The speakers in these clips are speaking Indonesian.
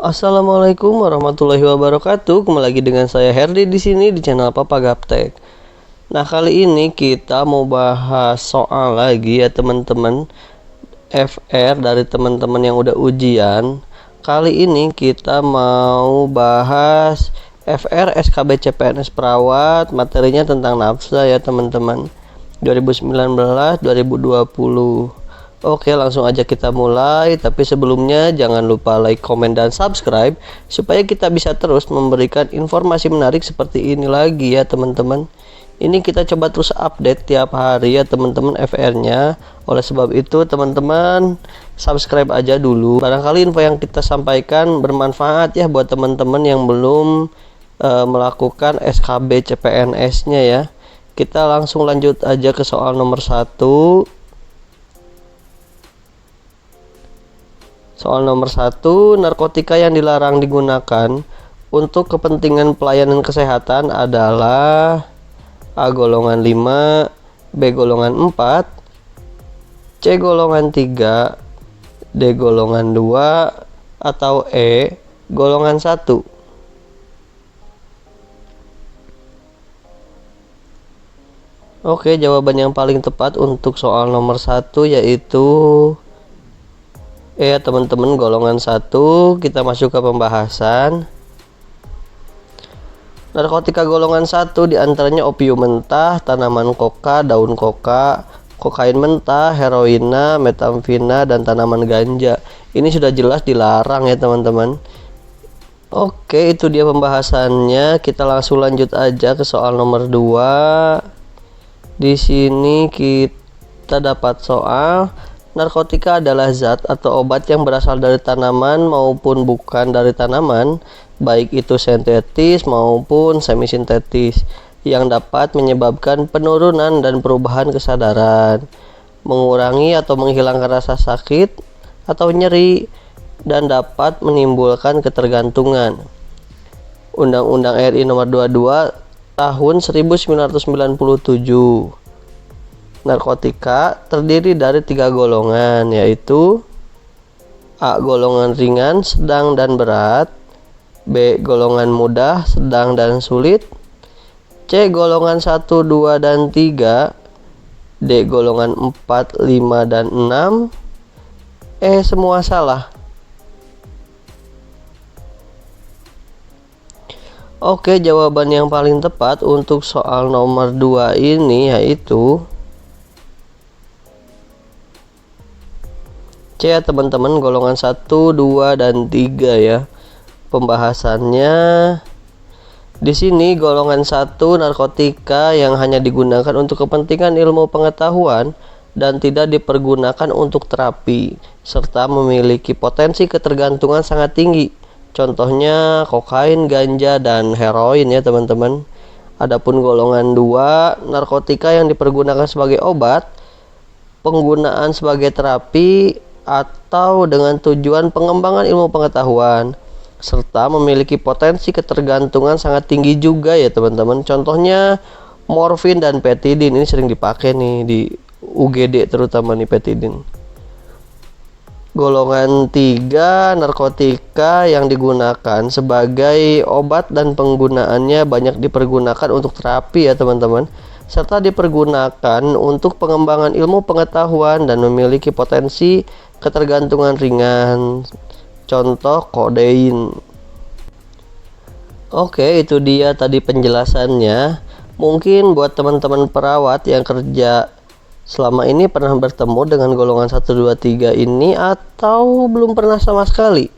Assalamualaikum warahmatullahi wabarakatuh. Kembali lagi dengan saya Herdi di sini di channel Papa Gaptek. Nah, kali ini kita mau bahas soal lagi ya teman-teman. FR dari teman-teman yang udah ujian. Kali ini kita mau bahas FR SKB CPNS Perawat, materinya tentang nafsa ya teman-teman. 2019-2020. Oke, langsung aja kita mulai. Tapi sebelumnya jangan lupa like, komen, dan subscribe supaya kita bisa terus memberikan informasi menarik seperti ini lagi ya teman-teman. Ini kita coba terus update tiap hari ya teman-teman FR-nya. Oleh sebab itu teman-teman subscribe aja dulu. Barangkali info yang kita sampaikan bermanfaat ya buat teman-teman yang belum melakukan SKB CPNS-nya ya. Kita langsung lanjut aja ke soal nomor 1. Soal nomor 1, narkotika yang dilarang digunakan untuk kepentingan pelayanan kesehatan adalah A golongan 5, B golongan 4, C golongan 3, D golongan 2, atau E golongan 1. Oke, jawaban yang paling tepat untuk soal nomor 1 yaitu ya teman-teman, golongan 1. Kita masuk ke pembahasan. Narkotika golongan 1 diantaranya opium mentah, tanaman koka, daun koka, kokain mentah, heroina, metamfina, dan tanaman ganja. Ini sudah jelas dilarang ya teman-teman. Oke, itu dia pembahasannya. Kita langsung lanjut aja ke soal nomor 2. Di sini kita dapat soal narkotika adalah zat atau obat yang berasal dari tanaman maupun bukan dari tanaman, baik itu sintetis maupun semisintetis, yang dapat menyebabkan penurunan dan perubahan kesadaran, mengurangi atau menghilangkan rasa sakit atau nyeri, dan dapat menimbulkan ketergantungan. Undang-Undang RI Nomor 22 Tahun 1997. Narkotika terdiri dari 3 golongan, yaitu A golongan ringan, sedang, dan berat, B golongan mudah, sedang, dan sulit, C golongan 1, 2, dan 3, D golongan 4, 5, dan 6, E semua salah. Oke, jawaban yang paling tepat untuk soal nomor 2 ini yaitu C ya teman-teman, golongan 1, 2, dan 3 ya. Pembahasannya di sini golongan 1 narkotika yang hanya digunakan untuk kepentingan ilmu pengetahuan dan tidak dipergunakan untuk terapi, serta memiliki potensi ketergantungan sangat tinggi. Contohnya kokain, ganja, dan heroin ya teman-teman. Adapun golongan 2 narkotika yang dipergunakan sebagai obat, penggunaan sebagai terapi, atau dengan tujuan pengembangan ilmu pengetahuan, serta memiliki potensi ketergantungan sangat tinggi juga ya teman-teman. Contohnya morfin dan petidin, ini sering dipakai nih di UGD terutama nih petidin. Golongan 3 narkotika yang digunakan sebagai obat dan penggunaannya banyak dipergunakan untuk terapi ya teman-teman, serta dipergunakan untuk pengembangan ilmu pengetahuan dan memiliki potensi ketergantungan ringan. Contoh kodein. Oke, itu dia tadi penjelasannya. Mungkin buat teman-teman perawat yang kerja selama ini pernah bertemu dengan golongan 1, 2, 3 ini atau belum pernah sama sekali.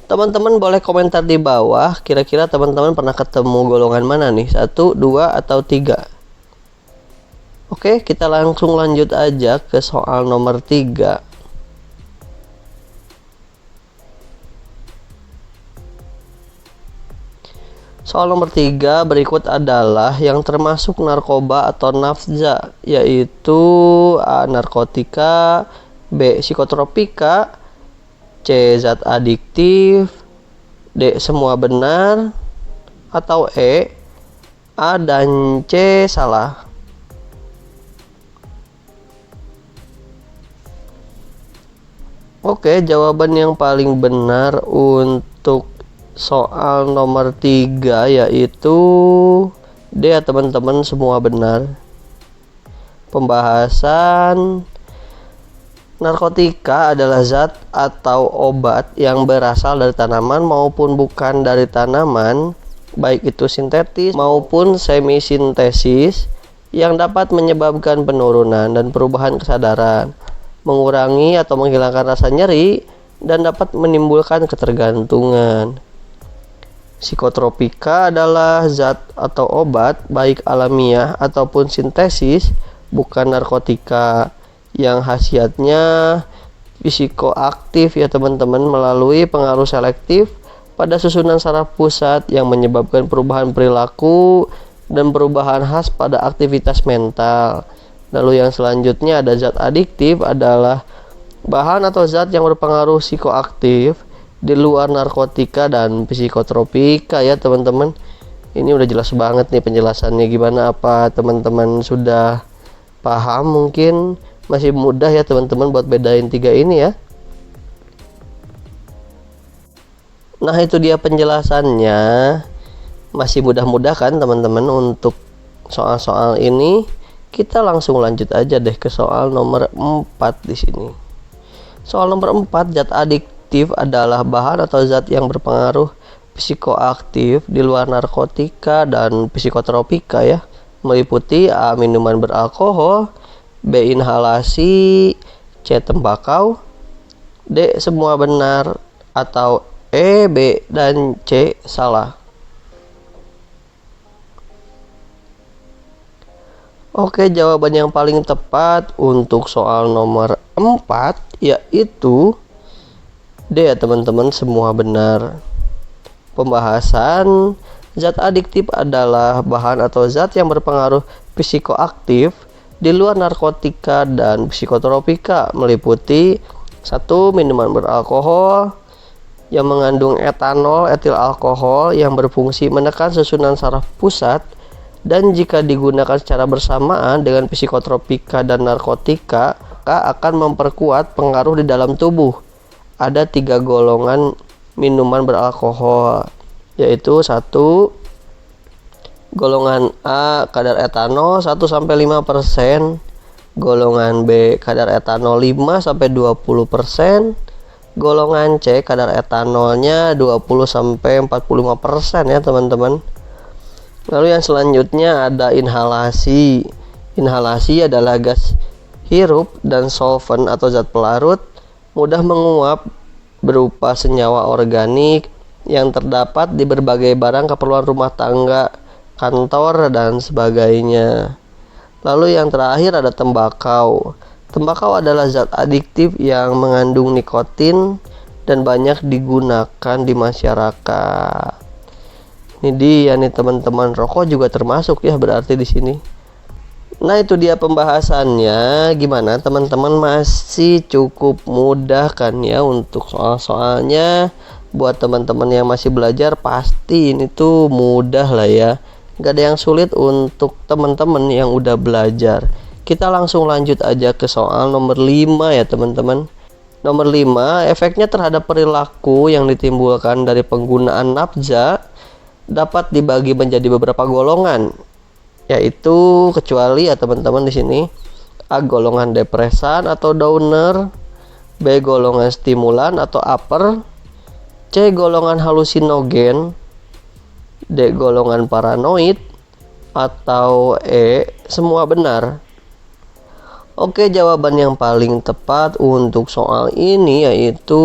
Teman-teman boleh komentar di bawah, kira-kira teman-teman pernah ketemu golongan mana nih? 1, 2, atau 3? Oke, kita langsung lanjut aja ke soal nomor 3. Soal nomor 3 berikut adalah yang termasuk narkoba atau nafza, yaitu A narkotika, B psikotropika, C zat adiktif, D semua benar, atau E A dan C salah. Oke, jawaban yang paling benar untuk soal nomor 3 yaitu D ya teman-teman, semua benar. Pembahasan narkotika adalah zat atau obat yang berasal dari tanaman maupun bukan dari tanaman, baik itu sintetis maupun semi-sintesis, yang dapat menyebabkan penurunan dan perubahan kesadaran, mengurangi atau menghilangkan rasa nyeri, dan dapat menimbulkan ketergantungan. Psikotropika adalah zat atau obat baik alamiah ataupun sintesis, bukan narkotika, yang khasiatnya psikoaktif ya teman-teman, melalui pengaruh selektif pada susunan saraf pusat yang menyebabkan perubahan perilaku dan perubahan khas pada aktivitas mental. Lalu yang selanjutnya ada zat adiktif, adalah bahan atau zat yang berpengaruh psikoaktif di luar narkotika dan psikotropika ya teman-teman. Ini udah jelas banget nih penjelasannya. Gimana, apa teman-teman sudah paham? Mungkin masih mudah ya teman-teman buat bedain 3 ini ya. Nah itu dia penjelasannya. Masih mudah-mudah kan teman-teman untuk soal-soal ini. Kita langsung lanjut aja deh ke soal nomor 4 di sini. Soal nomor 4, zat adiktif adalah bahan atau zat yang berpengaruh psikoaktif di luar narkotika dan psikotropika ya, meliputi A. minuman beralkohol, B. inhalasi, C. tembakau, D. semua benar, atau E, B, dan C salah. Oke, jawaban yang paling tepat untuk soal nomor 4 yaitu D ya teman-teman, semua benar. Pembahasan zat adiktif adalah bahan atau zat yang berpengaruh psikoaktif di luar narkotika dan psikotropika, meliputi 1. minuman beralkohol yang mengandung etanol etil alkohol yang berfungsi menekan susunan saraf pusat, dan jika digunakan secara bersamaan dengan psikotropika dan narkotika akan memperkuat pengaruh di dalam tubuh. Ada 3 golongan minuman beralkohol, yaitu 1. golongan A kadar etanol 1-5%, golongan B kadar etanol 5-20%, golongan C kadar etanolnya 20-45% ya teman-teman. Lalu yang selanjutnya ada inhalasi. Inhalasi adalah gas hirup dan solvent atau zat pelarut mudah menguap berupa senyawa organik yang terdapat di berbagai barang keperluan rumah tangga, kantor, dan sebagainya. Lalu yang terakhir ada tembakau. Tembakau adalah zat adiktif yang mengandung nikotin dan banyak digunakan di masyarakat. Ini dia nih teman-teman, rokok juga termasuk ya berarti di sini. Nah itu dia pembahasannya. Gimana teman-teman, masih cukup mudah kan ya untuk soal-soalnya? Buat teman-teman yang masih belajar pasti ini tuh mudah lah ya. Gak ada yang sulit untuk teman-teman yang udah belajar. Kita langsung lanjut aja ke soal nomor 5 ya teman-teman. Nomor 5, efeknya terhadap perilaku yang ditimbulkan dari penggunaan nafza dapat dibagi menjadi beberapa golongan, yaitu kecuali ya teman-teman di sini A. golongan depresan atau downer, B. golongan stimulan atau upper, C. golongan halusinogen, D. golongan paranoid, atau E. semua benar. Oke, jawaban yang paling tepat untuk soal ini yaitu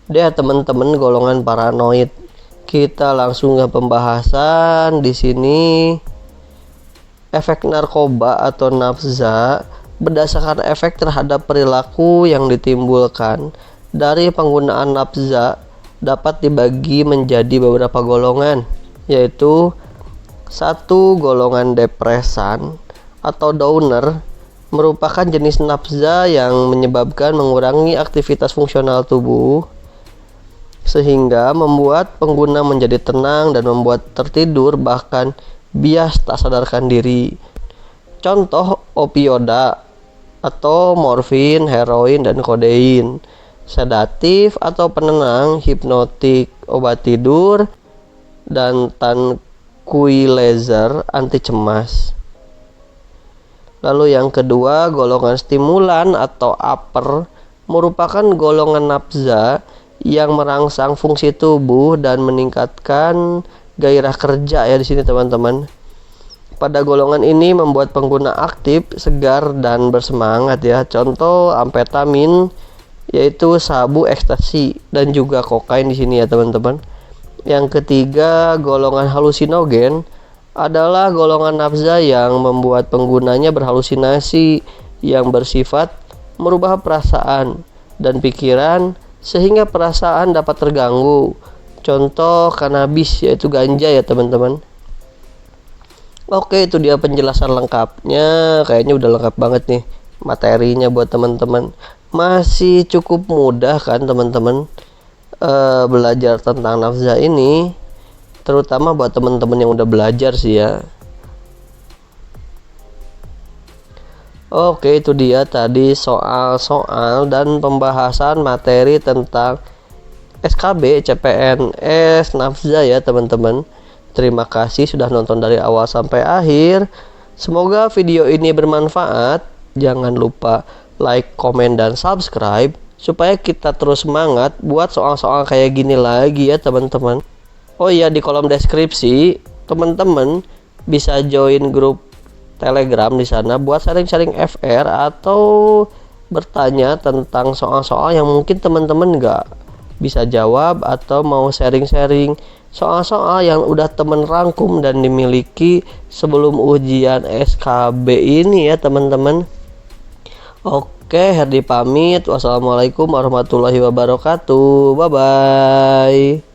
D ya teman-teman, golongan paranoid. Kita langsung ke pembahasan di sini. Efek narkoba atau nafza berdasarkan efek terhadap perilaku yang ditimbulkan dari penggunaan nafza dapat dibagi menjadi beberapa golongan, yaitu 1. golongan depresan atau downer merupakan jenis nafza yang menyebabkan mengurangi aktivitas fungsional tubuh sehingga membuat pengguna menjadi tenang dan membuat tertidur, bahkan bias tak sadarkan diri. Contoh opioda atau morfin, heroin, dan kodein. Sedatif atau penenang, hipnotik, obat tidur, dan tranquilizer, anti cemas. Lalu yang kedua, golongan stimulan atau upper merupakan golongan nafza yang merangsang fungsi tubuh dan meningkatkan gairah kerja ya di sini teman-teman. Pada golongan ini membuat pengguna aktif, segar dan bersemangat ya. Contoh amfetamin yaitu sabu, ekstasi, dan juga kokain di sini ya teman-teman. Yang ketiga, golongan halusinogen adalah golongan nafza yang membuat penggunanya berhalusinasi yang bersifat merubah perasaan dan pikiran sehingga perasaan dapat terganggu. Contoh kanabis yaitu ganja ya teman-teman. Oke, itu dia penjelasan lengkapnya. Kayaknya udah lengkap banget nih materinya buat teman-teman. Masih cukup mudah kan teman-teman belajar tentang nafza ini, terutama buat teman-teman yang udah belajar sih ya. Oke, itu dia tadi soal-soal dan pembahasan materi tentang SKB, CPNS, nafza ya teman-teman. Terima kasih sudah nonton dari awal sampai akhir. Semoga video ini bermanfaat. Jangan lupa like, komen, dan subscribe supaya kita terus semangat buat soal-soal kayak gini lagi ya teman-teman. Oh iya, di kolom deskripsi teman-teman bisa join grup Telegram di sana buat sharing-sharing FR atau bertanya tentang soal-soal yang mungkin teman-teman nggak bisa jawab atau mau sharing-sharing soal-soal yang udah teman rangkum dan dimiliki sebelum ujian SKB ini ya teman-teman. Oke, Herdi pamit. Wassalamualaikum warahmatullahi wabarakatuh. Bye bye.